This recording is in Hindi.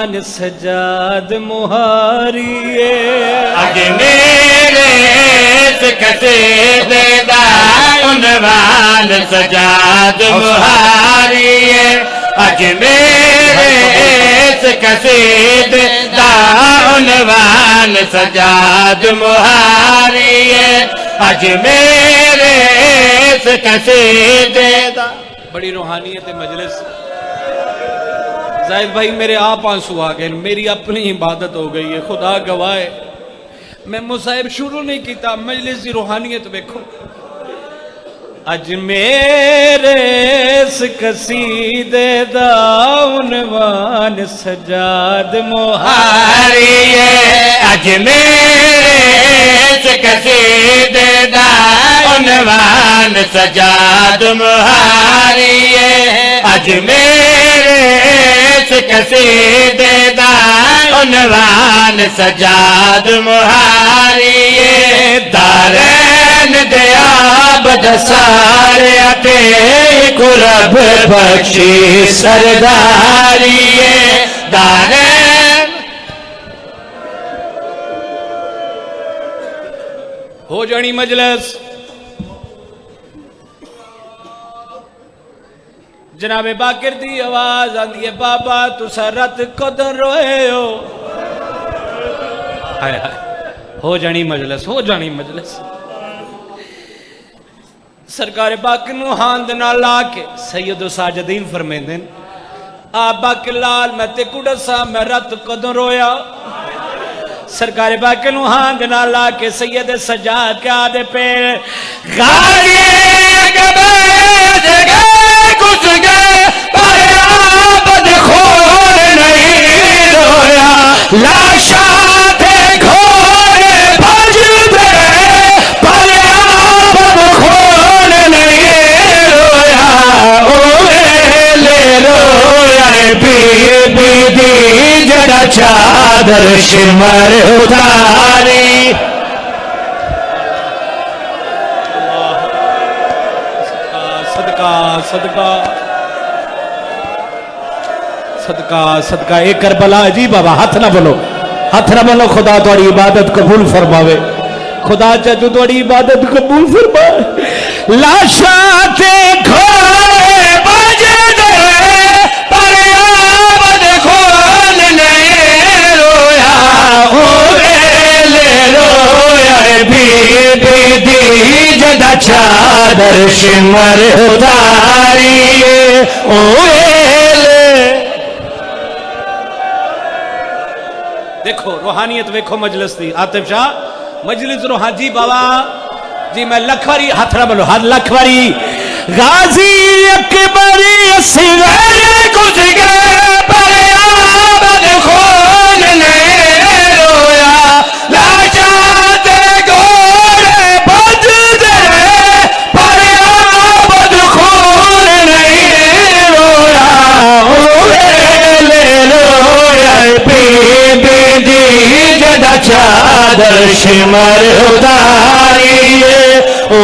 उनवान सजाद मुहारिए अज मेरे कसीदे दा उनवान सजाद मुहारिए अज मेरे कसीदे दा उनवान सजाद मुहारिए अज मेरे कसीदे दा। बड़ी रूहानियत मजलिस। जाहिद भाई मेरे आप आंसू आ गए, मेरी अपनी इबादत हो गई है, खुदा गवाह है। मैं मुसाहिब शुरू नहीं किया, मजलिस की रूहानियत देखो। अज मेरे कसीदे दा उनवान सजाद मुहारिए अज मेरे कसीदे दा उनवान सजाद मुहारिए अज मेरे कसीदे दा उनवान सजाद मुहारिए दारैन दे आबद सारे अते कुरब बख्शी सरदारिए दारैन। हो जानी मजलिस। जनाबे बाकिर दी आवाज आंदी है, बाबा तुसा रत कदों रोए हो। हाय हाय, हो जानी मजलिस, हो जानी मजलिस। सरकार बाकिर नूं हांद नाल ला के सैयद साजिदीन फरमांदे ने, आ बाकिर लाल मैं ते कुड़सा मैं रत कदों रोया। सरकार बाकिर नूं हांद नाल ला के सैयद सजाद क्या दे पे गालिए गबैद गए कुछ गए पर आबद खोर नहीं रोया लाशा थे घोड़े भज गए पर आबद खोर नहीं रोया ओ ले रोया बीबी दी जड़ा चादर शिमर उतारी। सदका सदका सदका एक करबला जी बाबा हाथ ना बोलो, हाथ ना बोलो। खुदा तुम्हारी इबादत कबूल फरमावे, खुदा चाचू तुम्हारी इबादत कबूल फरमाए। लाशा ते घोड़े बज गए पर आबद खोल नहीं रोया ओ ले रोया बीबी दी जदा चादर शिमर उतारिए ओ देखो रूहानियत देखो मजलिस दी। आतिफ शाह मजलिस रूहानी जी बाबा जी मैं लखवारी हाथ ना बोलो, हाथ लखवारी गाजी अकबरी असगरे कुछ गए पर आबद खोल नहीं रोया लाशा ते घोड़े भज गए पर आबद खोल नहीं रोया ओ ले रोया बीबी दी जदा चादर शिमर उतारिए ओ